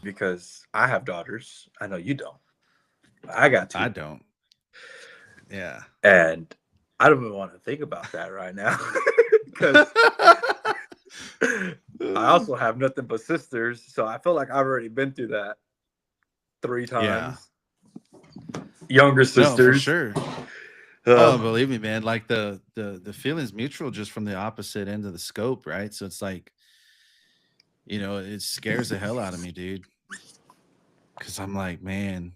because I have daughters. I know you don't. I got I two. don't. Yeah. And I don't even want to think about that right now because I also have nothing but sisters. So I feel like I've already been through that three Yeah. times. Younger No, for sisters. sure. Oh, Um, believe me, man. Like the feeling's mutual just from the opposite end of the scope, right? So it's like, it scares the hell out of me, dude. Cause I'm like, man,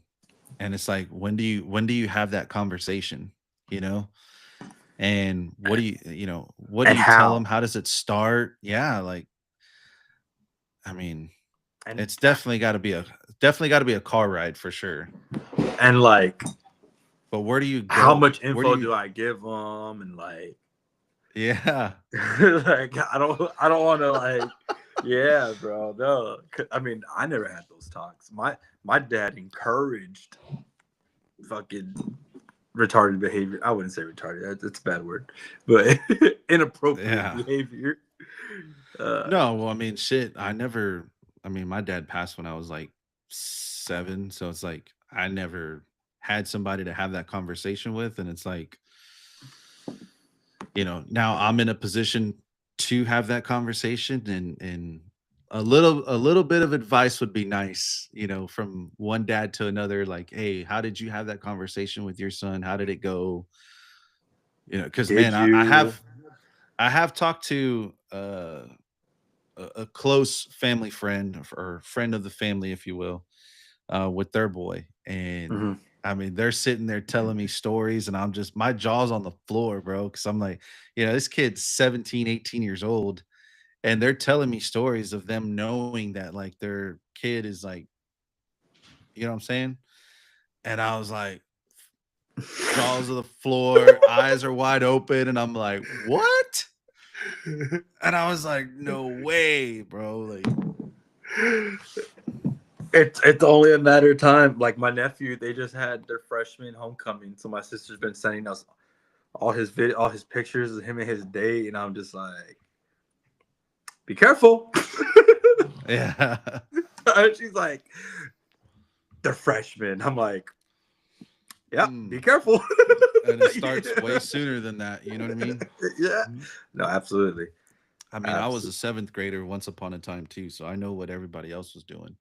and it's like, when do you have that conversation? You know? And what do and you tell them? how? How does it start? Yeah, like, I mean, And it's definitely got to be a car ride for sure. and like But where do you how go? much Where do info you do I give them? And like, Yeah. like I don't want to like, yeah, bro. No, I mean, I never had those talks. My dad encouraged fucking retarded behavior. I wouldn't say retarded. That's a bad word, but inappropriate Yeah. behavior. Uh, No, well, I mean, shit, my dad passed when I was like 7, so it's like I never had somebody to have that conversation with, and it's like, now I'm in a position to have that conversation, and a little bit of advice would be nice, from one dad to another, like, hey, how did you have that conversation with your son? How did it go? Because did man, I you? have I have talked to a close family friend or friend of the family, if you will, with their boy. And Mhm. I mean, they're sitting there telling me stories, and I'm just, my jaw's on the floor, bro. Cause I'm like, this kid's 17, 18 years old, and they're telling me stories of them knowing that like their kid is like, you know what I'm saying? And I was like, jaws of the floor, eyes are wide open, and I'm like, what? And I was like, no way, bro. Like, It's only a matter of time. Like my nephew, they just had their freshman homecoming, so my sister's been sending us all his pictures of him and his date, and I'm just like, be careful. yeah. And she's like, they're freshmen. I'm like, yep, be Mm. careful. And it starts way sooner than that. You know what I mean? Yeah. No, absolutely. I mean, I was a Absolutely. seventh grader once upon a time too, so I know what everybody else was doing.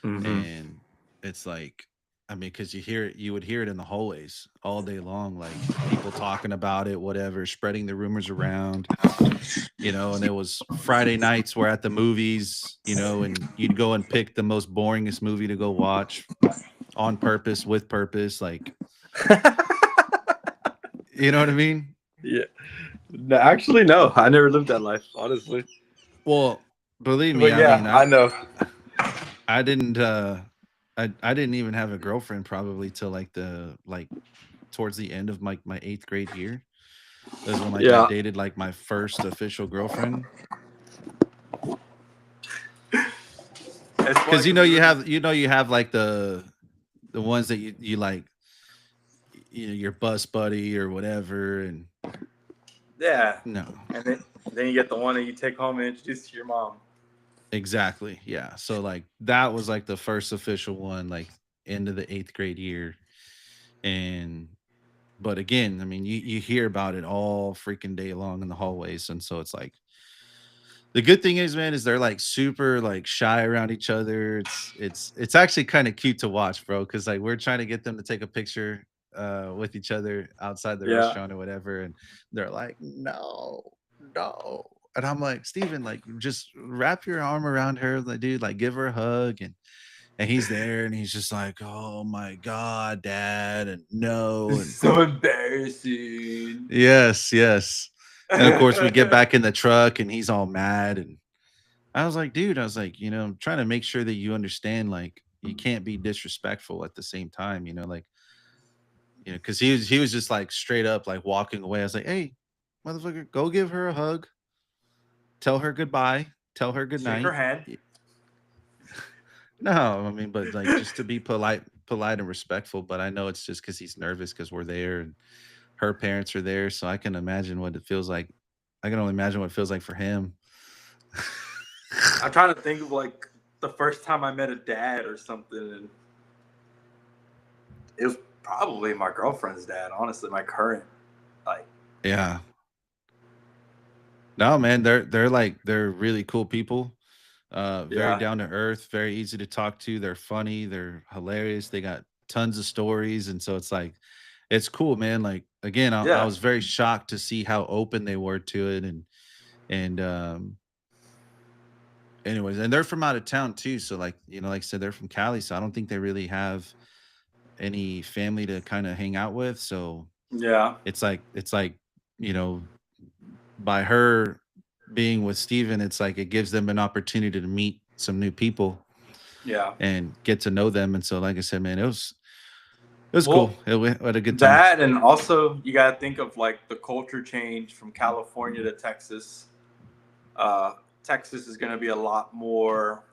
Hmm. And it's like, I mean, because you would hear it in the hallways all day long, like people talking about it, whatever, spreading the rumors around, and it was Friday nights, we're at the movies, and you'd go and pick the most boringest movie to go watch on purpose, with purpose, like, you know what I mean? Yeah. No, actually, no. I never lived that life, honestly. Well, believe me, But I mean, yeah, I know. I didn't I didn't even have a girlfriend probably till like towards the end of my 8th grade year. Is when like I Yeah. dated like my first official girlfriend. It's funny Cuz because we were just. you have like the ones that you like, your bus buddy or whatever. And Yeah. no. And then you get the one that you take home and introduce to your mom. Exactly. Yeah. So like that was like the first official one, like into the 8th grade year. And but again, I mean, you hear about it all freaking day long in the hallways, and so it's like, the good thing is, man, is they're like super like shy around each other. It's actually kind of cute to watch, bro, because like we're trying to get them to take a picture with each other outside the Yeah. restaurant or whatever, and they're like, no, no. And I'm like, Steven, like, just wrap your arm around her, like, dude, like, give her a hug. And he's there, and he's just like, oh my god, dad, and no. It's And so embarrassing. yes, yes. And of course, we get back in the truck, and he's all mad. And I was like, dude, I was like, I'm trying to make sure that you understand, like, you can't be disrespectful at the same time, like, because he was just like straight up like walking away. I was like, hey, motherfucker, go give her a hug, tell her goodbye, tell her good Shake her night. hand. No, I mean, but like just to be polite and respectful. But I know it's just because he's nervous because we're there and her parents are there, so I can imagine what it feels like. I can only imagine what it feels like for him. I'm trying to think of like. the first time I met a dad or something, and it was probably my girlfriend's dad. Honestly, my current, like, Yeah. No, man, they're like they're really cool people. Very yeah, down to earth, very easy to talk to. They're funny, they're hilarious. They got tons of stories, and so it's like it's cool, man. Like again, I yeah, was very shocked to see how open they were to it, and anyways, and they're from out of town too. So like like I said, they're from Cali, so I don't think they really have any family to kind of hang out with. So yeah, it's like you know by her being with Steven, it's like it gives them an opportunity to meet some new people yeah. and get to know them. And so, like I said, man, it was cool. Well, We had a good time. that and also you got to think of like the culture change from California to Texas. Uh, Texas is going to be a lot more,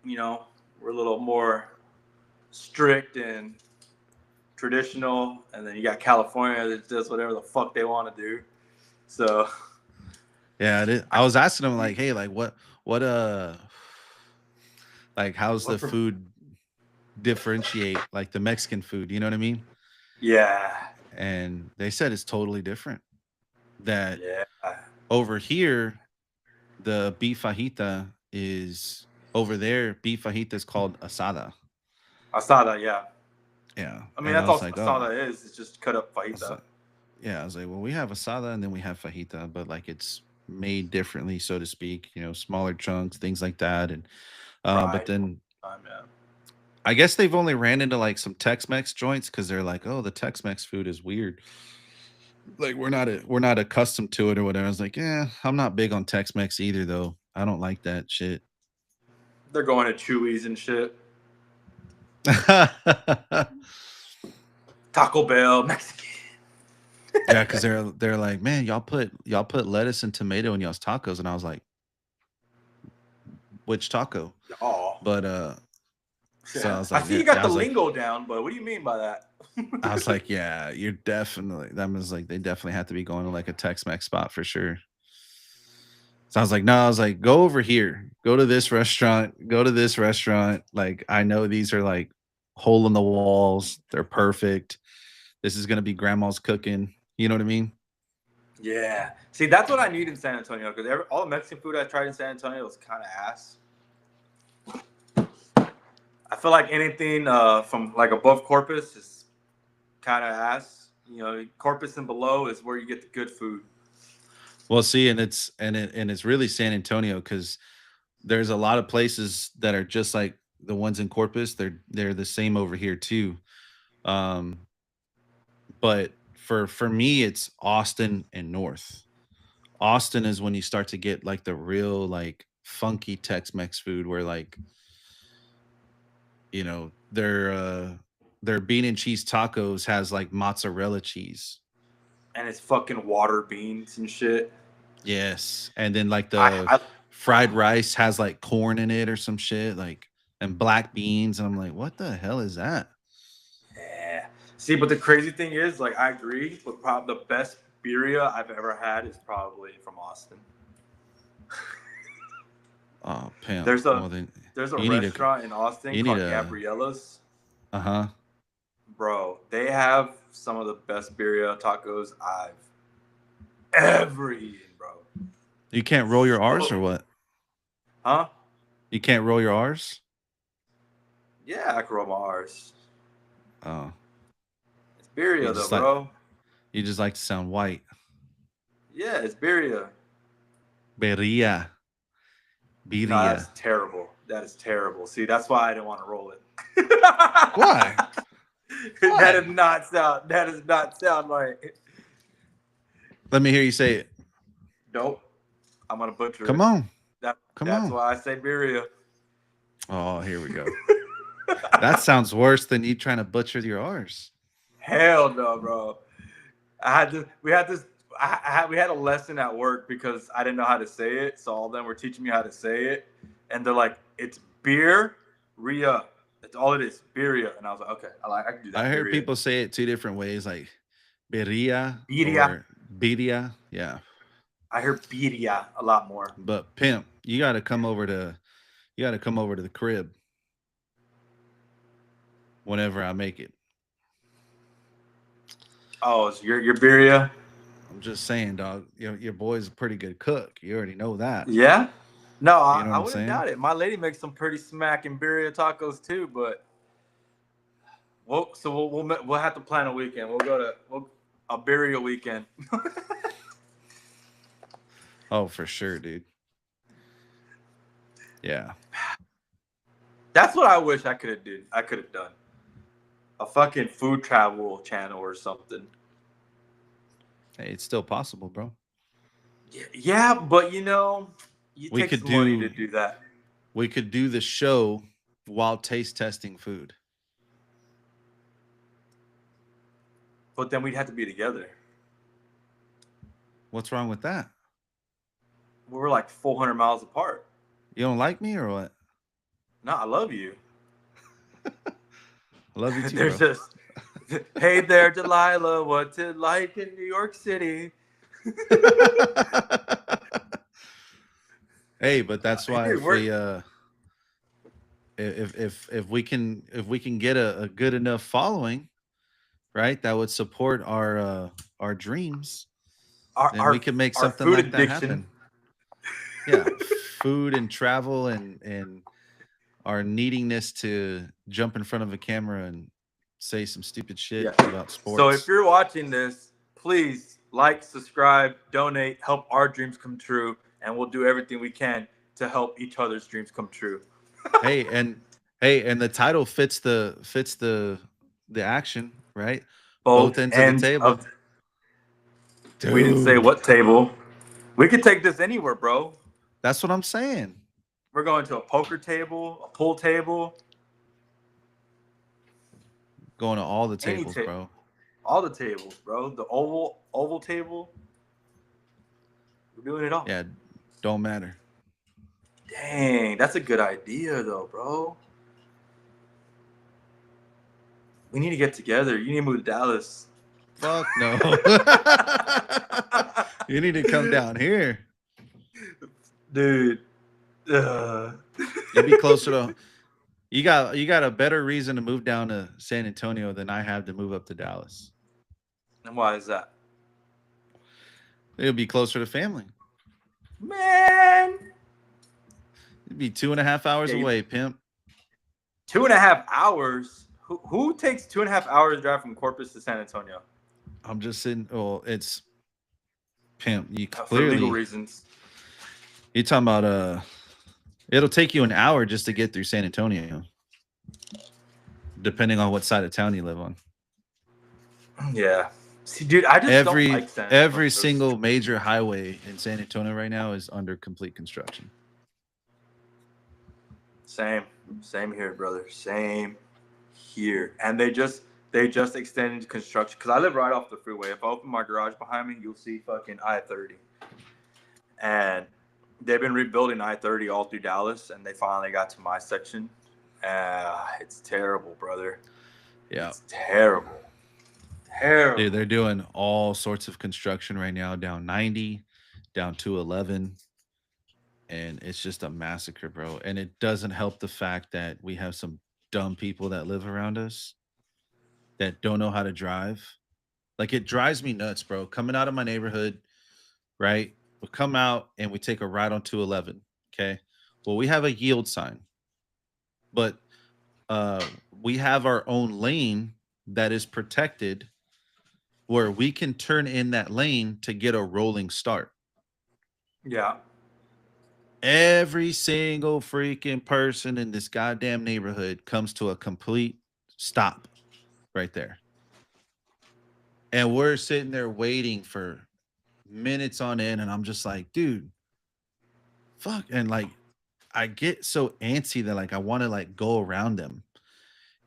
you know, we're a little more strict and traditional, and then you got California that does whatever the fuck they want to do. So, Yeah, I, I was asking them like, hey, like what like how's the what for, food differentiate like the Mexican food? You know what I mean? yeah, And they said it's totally different. That yeah, over here, the beef fajita is over there. Beef fajita is called asada. I saw that. Yeah, Yeah, I mean and I that's was all like, I saw oh, that is. It's just cut up I was fajita. like, yeah, I was like, well, we have asada and then we have fajita, but like it's made differently, so to speak. Smaller chunks, things like that, and but Right. then Man. I guess they've only ran into like some Tex-Mex joints because they're like, oh, the Tex-Mex food is weird. Like we're not accustomed to it or whatever. I was like, yeah, I'm not big on Tex-Mex either, though. I don't like that shit. They're going to Chewy's and shit. Taco Bell, Mexican. Yeah, because they're like, man, y'all put lettuce and tomato in y'all's tacos, and I was like, which taco? Oh, But so I yeah. was I like, see yeah, you got I the was like, lingo down, but what do you mean by that? I was like, yeah, you're definitely. That was like, they definitely have to be going to like a Tex-Mex spot for sure. So I was like, no, I was like, go over here, go to this restaurant, go to this restaurant. Like, I know these are like hole in the walls. They're perfect. This is gonna be grandma's cooking. You know what I mean? Yeah. See, that's what I need in San Antonio because all the Mexican food I tried in San Antonio was kind of ass. I feel like anything from like above Corpus is kind of ass. Corpus and below is where you get the good food. Well, see, and it's really San Antonio because there's a lot of places that are just like the ones in Corpus. They're the same over here too. Um, but for me, it's Austin and North. Austin is when you start to get like the real like funky Tex-Mex food where like, their bean and cheese tacos has like mozzarella cheese. And it's fucking water beans and shit. Yes. And then like I, the I fried rice has like corn in it or some shit, like and black beans. And I'm like, what the hell is that? Yeah. See, but the crazy thing is, like, I agree, but probably the best birria I've ever had is probably from Austin. Oh, pimp. There's a Well then there's a you need to restaurant in Austin you need called to Gabriella's. uh-huh. Bro, they have some of the best birria tacos I've ever eaten, bro. You can't roll your R's or So, what? huh? You can't roll your R's? Yeah, I can roll my R's. Oh. It's You birria though, just like bro. you just like to sound white. Yeah, it's birria. Beria. No, Biria. that's terrible. That is terrible. See, that's why I didn't want to roll it. Why? That Why? does not sound. That does not sound right. Let me hear you say it. Nope. I'm gonna butcher Come it. on. That Come that's on. why I say birria. Oh, here we go. That sounds worse than you trying to butcher your R's. Hell no, bro. I had to. We had this. We had a lesson at work because I didn't know how to say it. So all of them were teaching me how to say it, and they're like, "It's beer, ria. That's all it is, birria." And I was like, "Okay, I can do I that, heard birria, people say it two different ways, like birria birria." or birria. Yeah. I hear birria a lot more. But pimp, you gotta come over to You got to come over to the crib whenever I make it. Oh, it's your birria? I'm just saying, dog. Your boy's a pretty good cook. You already know that. Yeah. No, You know what I I'm wouldn't saying? doubt it. My lady makes some pretty smacking birria tacos too, but we'll have to plan a weekend. We'll a birria weekend. Oh, for sure, dude. Yeah. That's what I wish I could have did. I could have done a fucking food travel channel or something. Hey, it's still possible, bro. Yeah, but you know, it We takes could money to do do that. we could do the show while taste testing food. But then we'd have to be together. What's wrong with that? We're like 400 miles apart. You don't like me or what? No, I love you. I love you too, There's bro. just, hey there, Delilah. What's it like in New York City? Hey, but that's why Dude, if we if we can get a good enough following, right, that would support our dreams, our, then we our can make our something food like that addiction. happen. Yeah, food and travel and our needingness to jump in front of a camera and say some stupid shit Yeah. about So if sports. you're watching this, please like, subscribe, donate, help our dreams come true, and we'll do everything we can to help each other's dreams come true. Hey, and the title fits the action, right? Both Both ends of the ends table. of. We didn't say Dude, what table. We could take this anywhere, bro. that's what I'm saying. We're going to a poker table, a pool table, Going to all the any tables, table, bro. all the tables, bro. The oval table. We're doing it all. Yeah, don't matter. Dang, that's a good idea, though, bro. We need to get together. You need to move to Dallas. Fuck no. You need to come down here. Dude. Uh. You'll be closer to you got a better reason to move down to San Antonio than I have to move up to Dallas. And why is that? It'll be closer to family. Man. It'd be 2.5 hours Yeah, away, pimp. 2.5 hours. Who takes 2.5 hours to drive from Corpus to San Antonio? I'm just sitting. Well, it's pimp. You For legal clearly reasons. you're talking about it'll take you an hour just to get through San Antonio, depending on what side of town you live on. Yeah. See, dude, I just don't Every like San Antonio. every single major highway in San Antonio right now is under complete construction. Same here, brother. Same here. And they just extended construction because I live right off the freeway. If I open my garage behind me, you'll see fucking I-30. And they've been rebuilding I-30 all through Dallas, and they finally got to my section. It's terrible, brother. Yeah, It's terrible. Terrible. dude, they're doing all sorts of construction right now, down 90, down 211, and it's just a massacre, bro. And it doesn't help the fact that we have some dumb people that live around us that don't know how to drive. Like it drives me nuts, bro. Coming out of my neighborhood, right? We come out and we take a ride on 211. Okay. Well, we have a yield sign, but we have our own lane that is protected where we can turn in that lane to get a rolling start. Yeah. Every single freaking person in this goddamn neighborhood comes to a complete stop right there. And we're sitting there waiting for minutes on end. And I'm just like, dude, fuck. And like, I get so antsy that like I want to like go around them,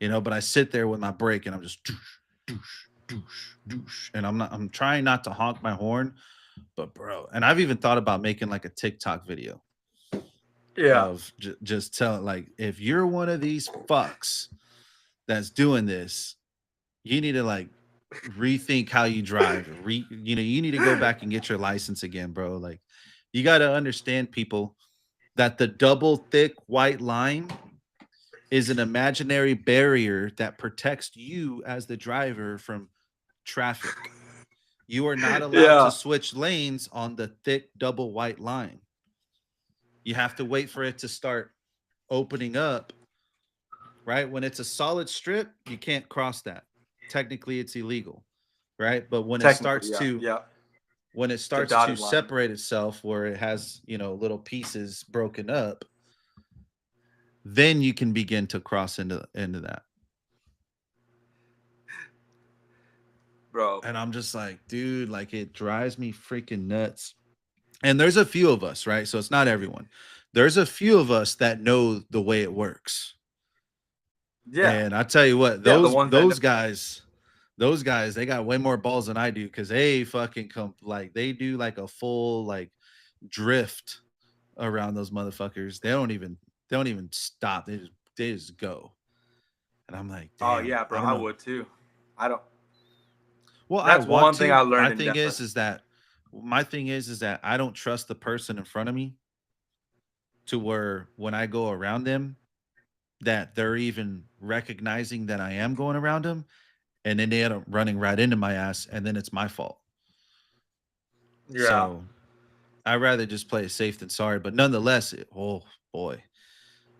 but I sit there with my brake and I'm just doosh, doosh, doosh, doosh. And I'm trying not to honk my horn, but bro, and I've even thought about making like a TikTok video of just telling like, if you're one of these fucks that's doing this, you need to like rethink how you drive. You need to go back and get your license again, bro. Like, you got to understand, people. that the double thick white line is an imaginary barrier that protects you as the driver from traffic. You are not allowed to Yeah. switch lanes on the thick double white line. You have to wait for it to start opening up, right? When it's a solid strip, you can't cross that. Technically, it's illegal, right? But Technically, yeah, yeah. when it The starts to dotted line. separate itself where it has, little pieces broken up, then you can begin to cross into that. Bro. And I'm just like, dude, like it drives me freaking nuts. And there's a few of us, right? So it's not everyone. There's a few of us that know the way it works. Yeah. And I tell you what, Yeah, the ones that know. those guys, they got way more balls than I do because they fucking come like they do like a full like drift around those motherfuckers. They don't even stop. They just go. And I'm like, Oh damn, yeah, I bro, don't I know. would too. I don't. Well, I That's want one thing to. I My learned in thing Dallas. is that my thing is that I don't trust the person in front of me to where when I go around them that they're even recognizing that I am going around them and then they end up running right into my ass and then it's my fault. Yeah. So I'd rather just play it safe than sorry. But nonetheless, oh boy,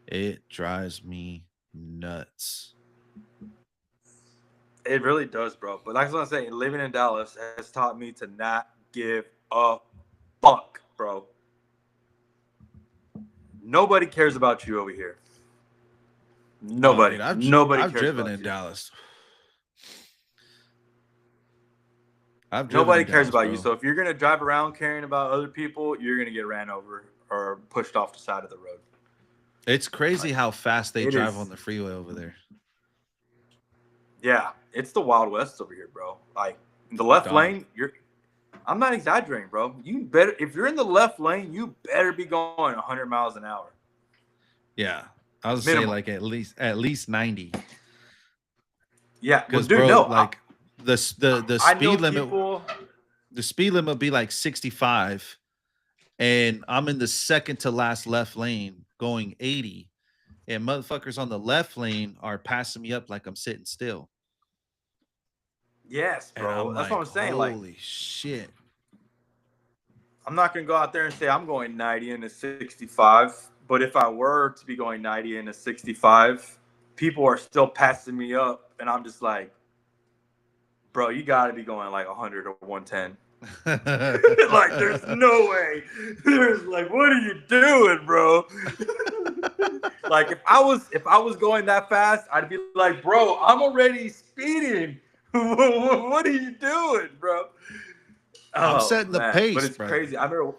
it drives me nuts. It really does, bro. But like I was saying, living in Dallas has taught me to not give a fuck, bro. Nobody cares about you over here. Oh, dude, Nobody. Nobody I've cares driven about in you. Dallas. I've driven Nobody in cares Dallas, about you. bro. So if you're gonna drive around caring about other people, you're gonna get ran over or pushed off the side of the road. It's crazy Like how fast they it drive on is. the freeway over there. Yeah, it's the Wild West over here, bro. Like the left Dog. lane, you're. I'm not exaggerating, bro. You better if you're in the left lane, you better be going 100 miles an hour Yeah. I was say minimum. like at least 90. Yeah, well, Because dude, bro, no, like the I know speed limit people. would be like 65 and I'm in the second to last left lane going 80 and motherfuckers on the left lane are passing me up like I'm sitting still. Yes, And bro. I'm That's what like, I'm saying. Like, holy shit. I'm not gonna go out there and say I'm going 90 into 65, but if I were to be going 90 into 65, people are still passing me up, and I'm just like, bro, you got to be going like 100 or 110. Like, there's no way. There's like, what are you doing, bro? Like, if I was going that fast, I'd be like, bro, I'm already speeding. What are you doing, bro? I'm Oh setting the man, but pace, it's brother. crazy. I remember,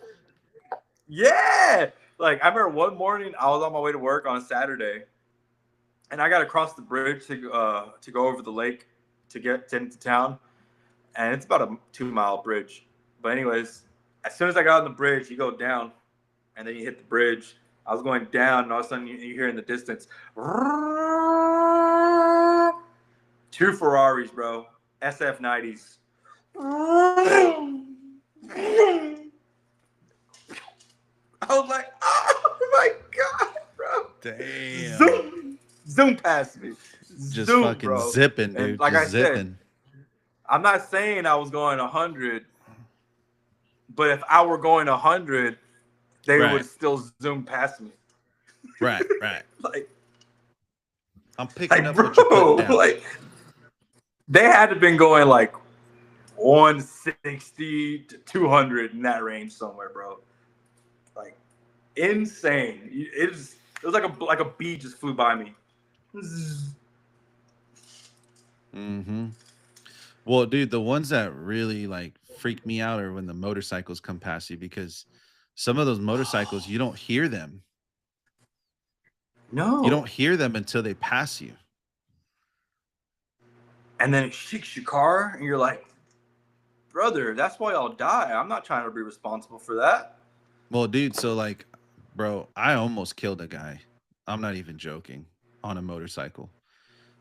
yeah, like I remember one morning I was on my way to work on Saturday, and I got to cross the bridge to go over the lake to get into town, and it's about a 2 mile bridge. But anyways, as soon as I got on the bridge, you go down, and then you hit the bridge. I was going down, and all of a sudden you hear in the distance, two Ferraris, bro, SF90s. I was like, oh my god, bro! Damn. Zoom past me, Just zoom, fucking bro. zipping, And dude. like I Just said, zipping. I'm not saying I was going 100, but if I were going 100, they Right. would still zoom past me. Right. Right. like, I'm picking like, up what you're putting bro, down. like they had to been going like 160 to 200 in that range somewhere, bro. Like insane. It was like a bee just flew by me. Mm-hmm. Well, dude, the ones that really like freak me out are when the motorcycles come past you because some of those motorcycles you don't hear them. You No. don't hear them until they pass you. And then it shakes your car, and you're like, brother, that's why I'll die. I'm not trying to be responsible for that. Well, dude, so like, bro, I almost killed a guy. I'm not even joking on a motorcycle.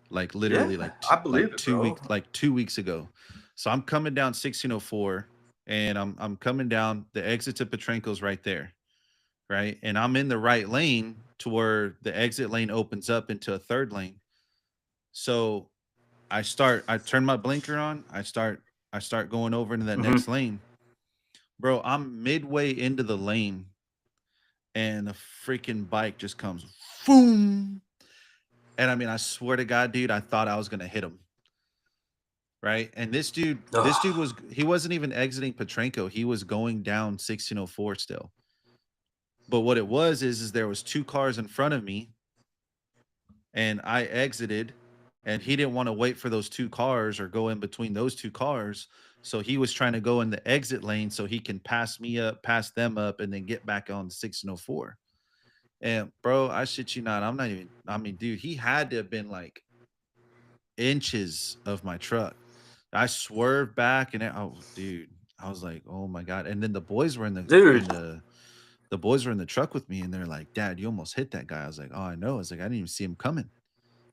Like Yeah, literally I believe like it, 2 bro. weeks like 2 weeks ago. So I'm coming down 1604 and I'm coming down the exit to Petrenko's right there. right? And I'm in the right lane to where the exit lane opens up into a third lane. So I turn my blinker on, I start going over into that next lane. Bro, I'm midway into the lane and a freaking bike just comes boom. And I mean, I swear to God, dude, I thought I was gonna hit him. Right. And this dude he wasn't even exiting Petrenko. He was going down 1604 still. But what it was is there was two cars in front of me and I exited and he didn't want to wait for those two cars or go in between those two cars. So he was trying to go in the exit lane so he can pass me up, pass them up, and then get back on 1604. And bro, I shit you not. I'm not even, I mean, dude, he had to have been like inches of my truck. I swerved back and oh dude, I was like, oh my God. And then the boys were in the boys were in the truck with me and they're like, Dad, you almost hit that guy. I was like, oh, I know. I was like, I didn't even see him coming.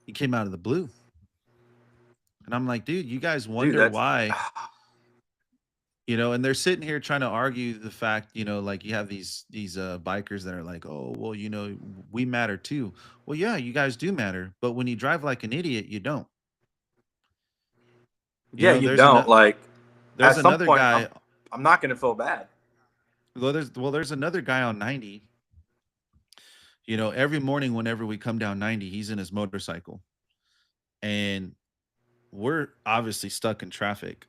He came out of the blue. And I'm like, dude, you guys wonder why, you know, and they're sitting here trying to argue the fact, you know, like you have these bikers that are like, oh, well, you know, we matter too. Well, yeah, you guys do matter. But when you drive like an idiot, you don't. Yeah, you don't. Like, there's another guy. I'm not going to feel bad. Well, there's another guy on 90. You know, every morning whenever we come down 90, he's in his motorcycle. And we're obviously stuck in traffic.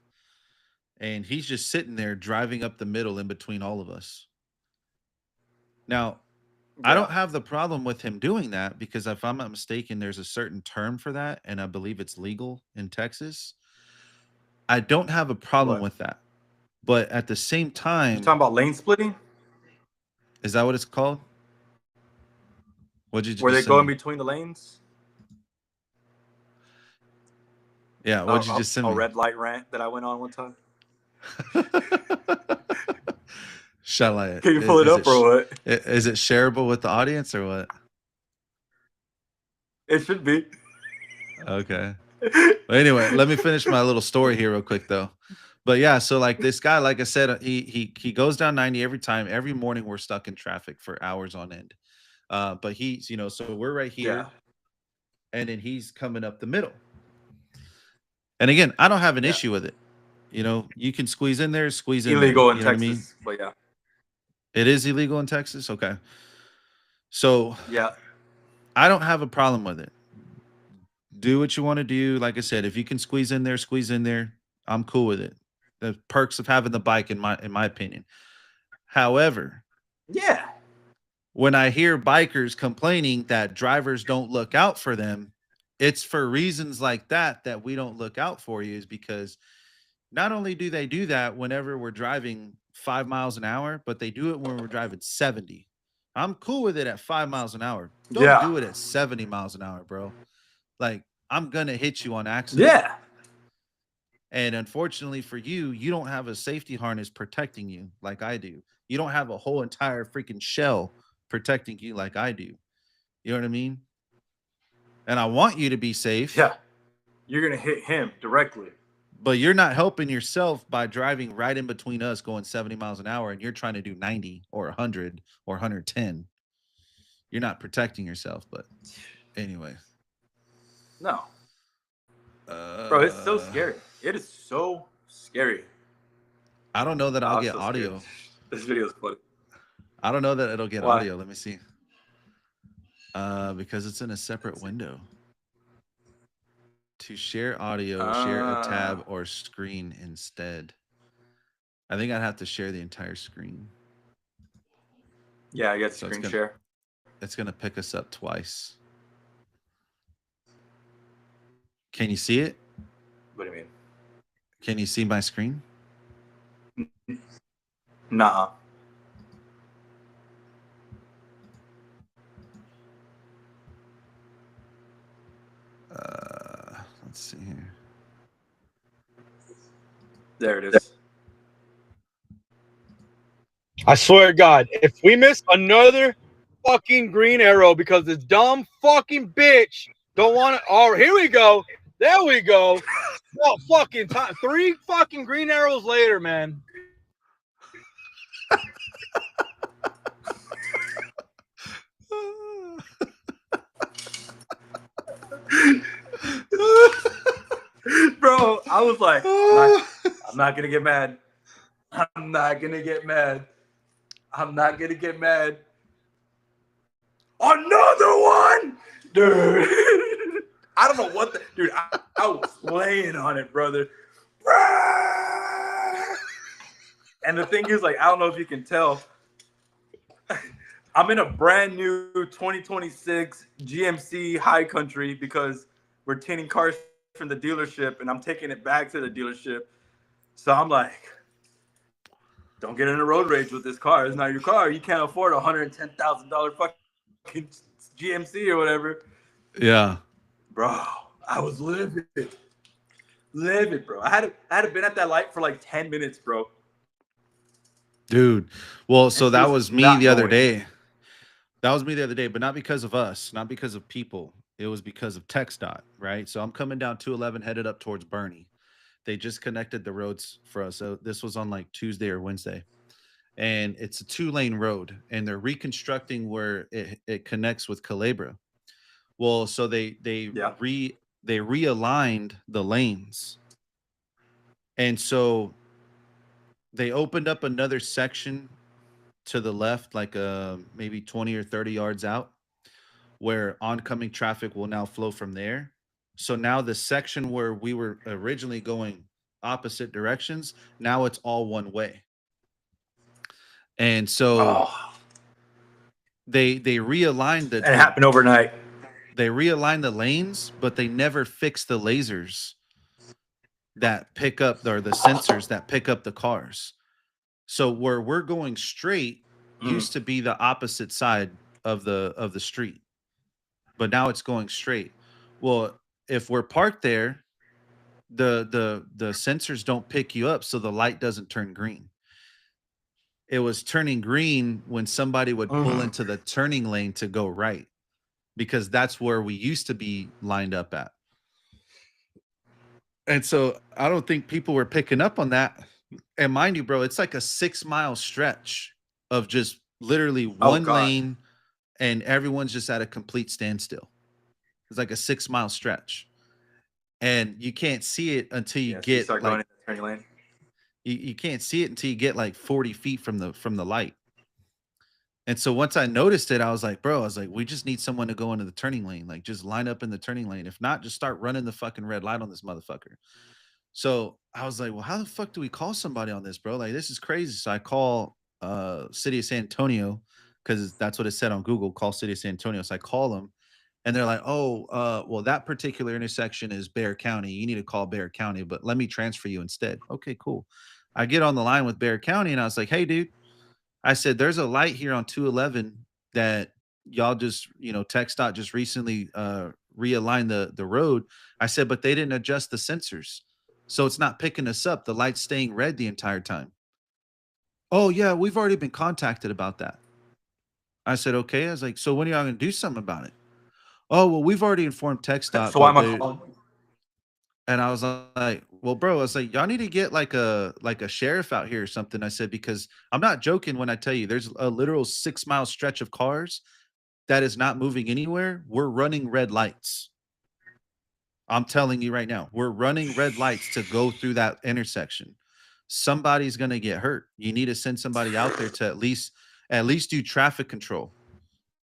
And he's just sitting there driving up the middle in between all of us. Now, I don't have the problem with him doing that because if I'm not mistaken, there's a certain term for that. And I believe it's legal in Texas. I don't have a problem with that. But at the same time, you talking about lane splitting? Is that what it's called? What'd you just Where they go in between the lanes? Yeah, what'd you just send me? A red light rant that I went on one time. Shall I? Can you pull it up or what? Is it shareable with the audience or what? It should be. Okay. Well, anyway, let me finish my little story here real quick though. But yeah, so like this guy, like I said, he goes down 90 every time. Every morning we're stuck in traffic for hours on end. But he's, you know, so we're right here, and then he's coming up the middle. And again, I don't have an issue with it. You know, you can squeeze in there, squeeze in illegal there, in Texas, but yeah. It is illegal in Texas? Okay. So yeah, I don't have a problem with it. Do what you want to do. Like I said, if you can squeeze in there. I'm cool with it. The perks of having the bike, in my opinion. However, when I hear bikers complaining that drivers don't look out for them, it's for reasons like that we don't look out for you, is because not only do they do that whenever we're driving 5 miles an hour, but they do it when we're driving 70. I'm cool with it at 5 miles an hour. Don't do it at 70 miles an hour, bro. Like, I'm going to hit you on accident. Yeah. And unfortunately for you, you don't have a safety harness protecting you like I do. You don't have a whole entire freaking shell protecting you like I do. You know what I mean? And I want you to be safe. Yeah. You're going to hit him directly. But you're not helping yourself by driving right in between us going 70 miles an hour, and you're trying to do 90 or 100 or 110. You're not protecting yourself. But anyway. No. Bro, it's so scary. It is so scary. I don't know that I'll get audio. Scared. This video is funny. I don't know that it'll get audio. Let me see. Because it's in a separate window. To share audio, share a tab or screen instead. I think I'd have to share the entire screen. Yeah, I get screen share. It's going to pick us up twice. Can you see it? What do you mean? Can you see my screen? Nuh-uh. Let's see here. There it is. I swear to God, if we miss another fucking green arrow because this dumb fucking bitch don't want to. Oh, here we go. There we go. What fucking time? 3 fucking green arrows later, man. I was like, I'm not gonna get mad. I'm not gonna get mad. I'm not gonna get mad. Another one, dude. I don't know what the dude. I was laying on it, brother. And the thing is, like, I don't know if you can tell. I'm in a brand new 2026 GMC High Country because we're tinting cars from the dealership, and I'm taking it back to the dealership. So I'm like, don't get in a road rage with this car. It's not your car. You can't afford $110,000 fucking GMC or whatever. Yeah. Bro, I was livid, bro. I had been at that light for like 10 minutes, bro. Dude. Well, so that was me the other going. day. That was me the other day, but not because of us, not because of people. It was because of TxDOT, right? So I'm coming down 211, headed up towards Bernie. They just connected the roads for us. So this was on like Tuesday or Wednesday. And it's a 2-lane road, and they're reconstructing where it connects with Calabria. Well, so they realigned the lanes. And so they opened up another section to the left, like maybe 20 or 30 yards out, where oncoming traffic will now flow from there. So now the section where we were originally going opposite directions, now it's all one way. And so they realigned It happened overnight. They realigned the lanes, but they never fixed the lasers that pick up, or the sensors that pick up the cars. So where we're going straight used to be the opposite side of the street, but now it's going straight. Well, if we're parked there, the sensors don't pick you up, so the light doesn't turn green. It was turning green when somebody would pull into the turning lane to go right, because that's where we used to be lined up at. And so I don't think people were picking up on that. And mind you, bro, it's like a 6-mile stretch of just literally one lane, and everyone's just at a complete standstill. It's like a 6-mile stretch. And you can't see it until you get start going in the turning lane. You can't see it until you get like 40 feet from the light. And so once I noticed it, I was like, bro, we just need someone to go into the turning lane. Like, just line up in the turning lane. If not, just start running the fucking red light on this motherfucker. So I was like, well, how the fuck do we call somebody on this, bro? Like, this is crazy. So I call City of San Antonio, because that's what it said on Google, call City of San Antonio. So I call them, and they're like, oh, well, that particular intersection is Bexar County. You need to call Bexar County, but let me transfer you instead. Okay, cool. I get on the line with Bexar County, and I was like, hey, dude, I said, there's a light here on 211 that y'all just, TxDOT just recently realigned the road. I said, but they didn't adjust the sensors, so it's not picking us up. The light's staying red the entire time. Oh, yeah, we've already been contacted about that. I said, okay. I was like, so when are y'all going to do something about it? Oh, well, we've already informed TxDOT. So why am I calling? And I was like, well, bro, I was like, y'all need to get like a sheriff out here or something. I said, because I'm not joking when I tell you there's a literal 6-mile stretch of cars that is not moving anywhere. We're running red lights. I'm telling you right now, we're running red lights to go through that intersection. Somebody's going to get hurt. You need to send somebody out there to at least do traffic control.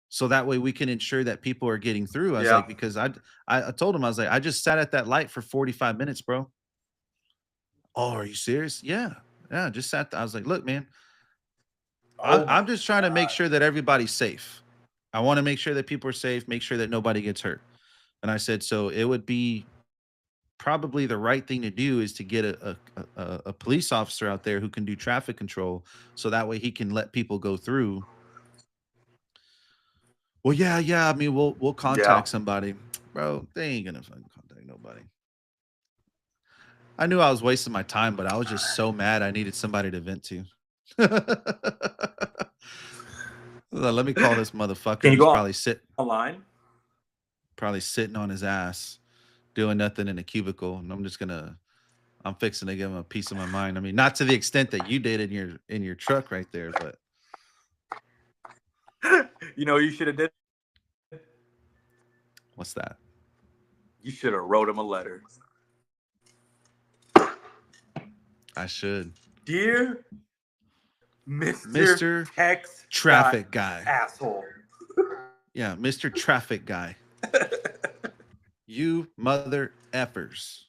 So that way we can ensure that people are getting through. I was like, because I told him, I was like, I just sat at that light for 45 minutes, bro. Oh, are you serious? Yeah. Just sat there. I was like, look, man, I'm just trying to make sure that everybody's safe. I want to make sure that people are safe, make sure that nobody gets hurt. And I said, so it would be probably the right thing to do is to get a police officer out there who can do traffic control, so that way he can let people go through. Well, yeah. I mean, we'll contact somebody, bro. They ain't gonna fucking contact nobody. I knew I was wasting my time, but I was just so mad. I needed somebody to vent to. Let me call this motherfucker. Can you go online? Probably sitting on his ass, doing nothing in a cubicle, and I'm fixing to give him a piece of my mind. I mean, not to the extent that you did in your truck right there, but you should have did. What's that? You should have wrote him a letter. I should. Dear Mr. Text Traffic Guy. asshole. Yeah, Mr. Traffic Guy. You mother effers.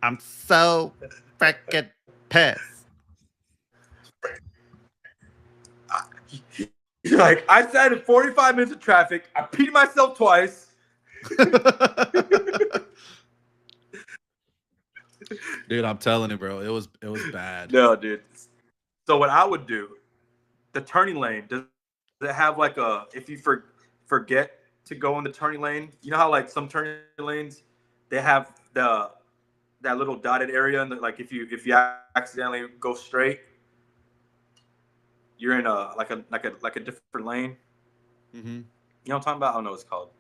I'm so freaking pissed. Like, I sat in 45 minutes of traffic. I peed myself twice. Dude, I'm telling you, bro. It was bad. No, dude. So what I would do, the turning lane, does it have like a, if you forget to go in the turning lane, you know how like some turning lanes, they have that little dotted area, and like if you accidentally go straight, you're in a different lane. Mm-hmm. You know what I'm talking about? I don't know what it's called.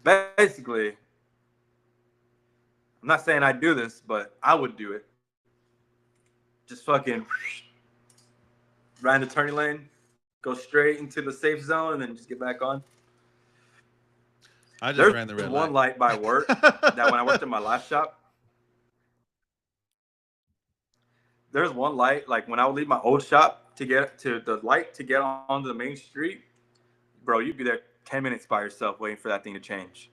Basically, I'm not saying I do this, but I would do it. Just fucking right in the turning lane, go straight into the safe zone, and then just get back on. I just There's ran the red one light by work that when I worked in my last shop, there's one light, like when I would leave my old shop to get to the light to get onto the main street, bro, you'd be there 10 minutes by yourself waiting for that thing to change.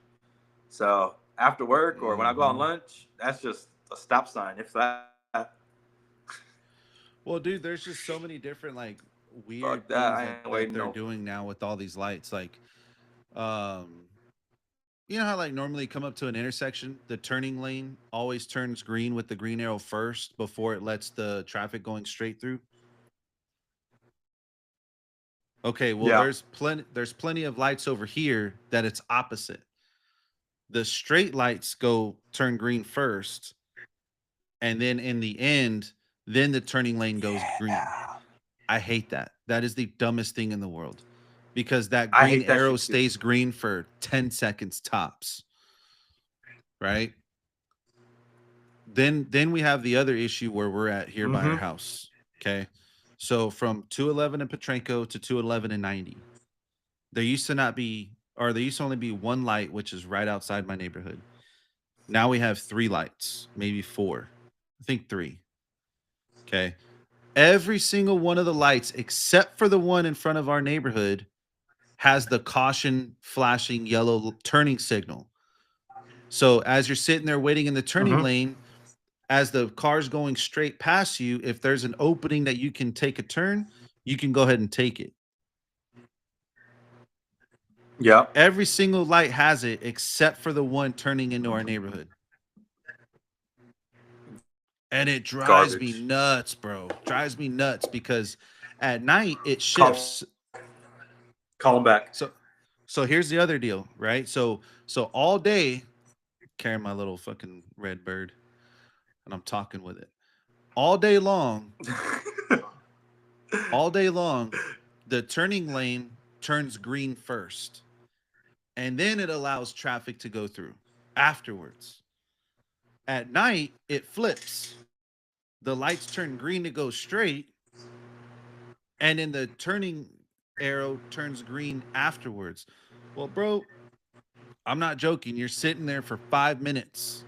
So after work or when I go on lunch, that's just a stop sign. If that. Well, dude, there's just so many different like weird Fuck that. things I ain't that waiting they're no. doing now with all these lights. Like, you know how like normally you come up to an intersection, the turning lane always turns green with the green arrow first before it lets the traffic going straight through. Okay, well, Yeah. there's plenty of lights over here that it's opposite. The straight lights turn green first, and then in the end, then the turning lane goes green. I hate that. That is the dumbest thing in the world, because that green arrow stays green for 10 seconds tops. Right? Then we have the other issue where we're at here by our house. Okay. So from 211 and Petrenko to 211 and 90, there used to only be one light, which is right outside my neighborhood. Now we have 3 lights, maybe 4. I think 3. Okay. Every single one of the lights, except for the one in front of our neighborhood, has the caution flashing yellow turning signal. So as you're sitting there waiting in the turning lane, as the car's going straight past you, if there's an opening that you can take a turn, you can go ahead and take it. Yeah. Every single light has it except for the one turning into our neighborhood. And it drives me nuts, bro. Drives me nuts because at night it shifts. Call him back. So here's the other deal, right? So all day, carrying my little fucking red bird, and I'm talking with it. All day long, the turning lane turns green first. And then it allows traffic to go through afterwards. At night, it flips. The lights turn green to go straight, and then the turning arrow turns green afterwards. Well, bro, I'm not joking. You're sitting there for 5 minutes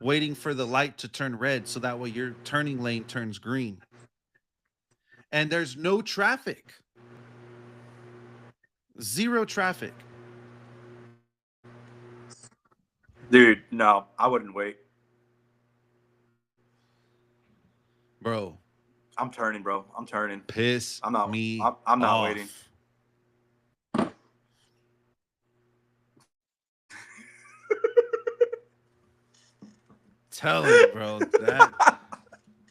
waiting for the light to turn red so that way your turning lane turns green. And there's no traffic. 0 traffic. Dude, no, I wouldn't wait. Bro. I'm turning, bro. I'm turning. I'm not waiting. Tell you, bro.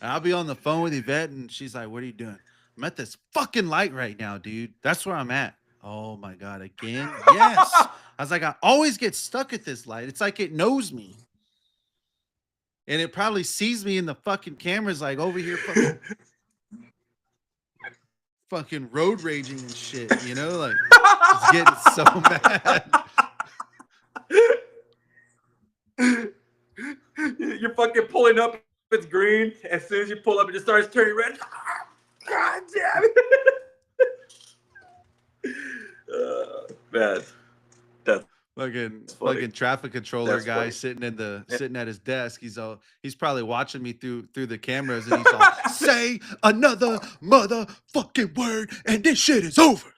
I'll be on the phone with Yvette and she's like, "What are you doing?" "I'm at this fucking light right now, dude. That's where I'm at." "Oh my God, again?" "Yes." I was like, "I always get stuck at this light. It's like it knows me. And it probably sees me in the fucking cameras, like over here fucking road raging and shit, you know, like just getting so mad." You're fucking pulling up, it's green. As soon as you pull up, it just starts turning red. God damn it. Man, fucking traffic controller That's guy funny. sitting at his desk. He's probably watching me through the cameras, and he's all, say another motherfucking word, and this shit is over.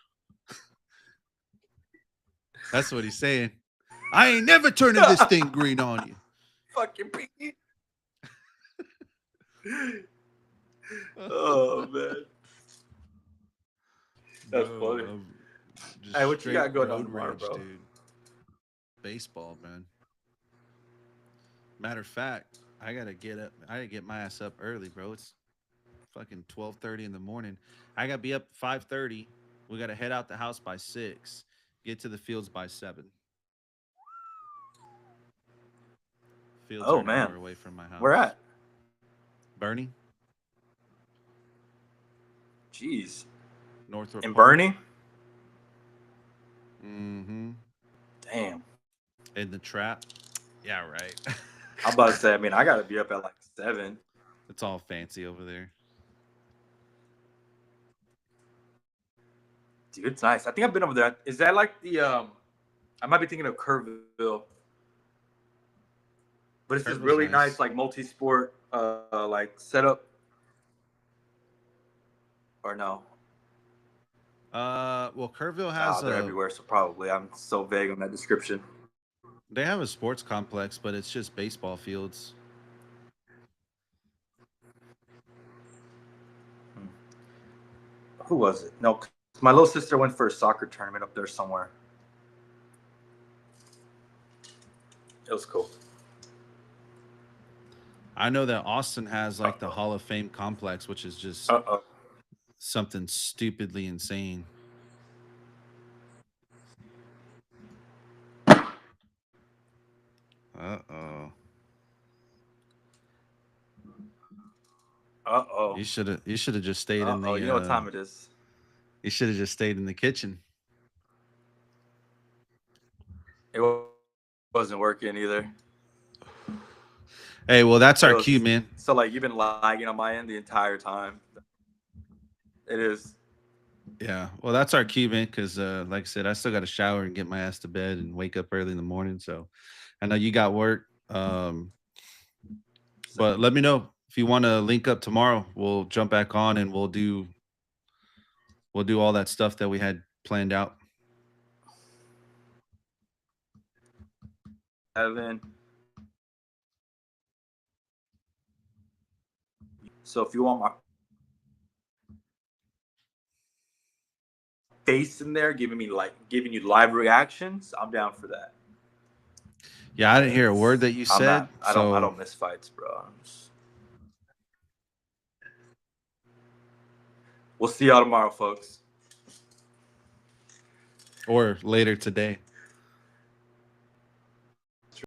That's what he's saying. I ain't never turning this thing green on you. Fucking Pete. Oh man. That's funny. Hey, what you got going on tomorrow, bro? Dude. Baseball, man. Matter of fact, I gotta get up. I gotta get my ass up early, bro. It's fucking 12:30 in the morning. I gotta be up 5:30. We gotta head out the house by 6. Get to the fields by 7. Fields are an hour away from my house. Where at? Bernie. Jeez. Northrop. In Bernie? Mm-hmm. Damn. In the trap. Yeah, right. I'm about to say, I mean, I gotta be up at like 7. It's all fancy over there. Dude, it's nice. I think I've been over there. Is that like the I might be thinking of Kerrville. But it's this really nice, like multi-sport like setup. Or no? Well, Kerrville has they're everywhere, so probably I'm so vague on that description. They have a sports complex, but it's just baseball fields. Who was it? No, my little sister went for a soccer tournament up there somewhere. It was cool. I know that Austin has like the Hall of Fame complex, which is just something stupidly insane. Uh-oh. You should have just stayed in the you know what time it is. You should have just stayed in the kitchen. It wasn't working either. Hey, well, that's our cue, man. So, like, you've been lagging on my end the entire time. It is. Yeah, well, that's our cue, man, because, like I said, I still got to shower and get my ass to bed and wake up early in the morning. So, I know you got work. But let me know if you want to link up tomorrow. We'll jump back on and we'll do all that stuff that we had planned out. Evan. So if you want my face in there, giving you live reactions, I'm down for that. Yeah, I didn't hear a word that you said. I don't miss fights, bro. We'll see y'all tomorrow, folks. Or later today.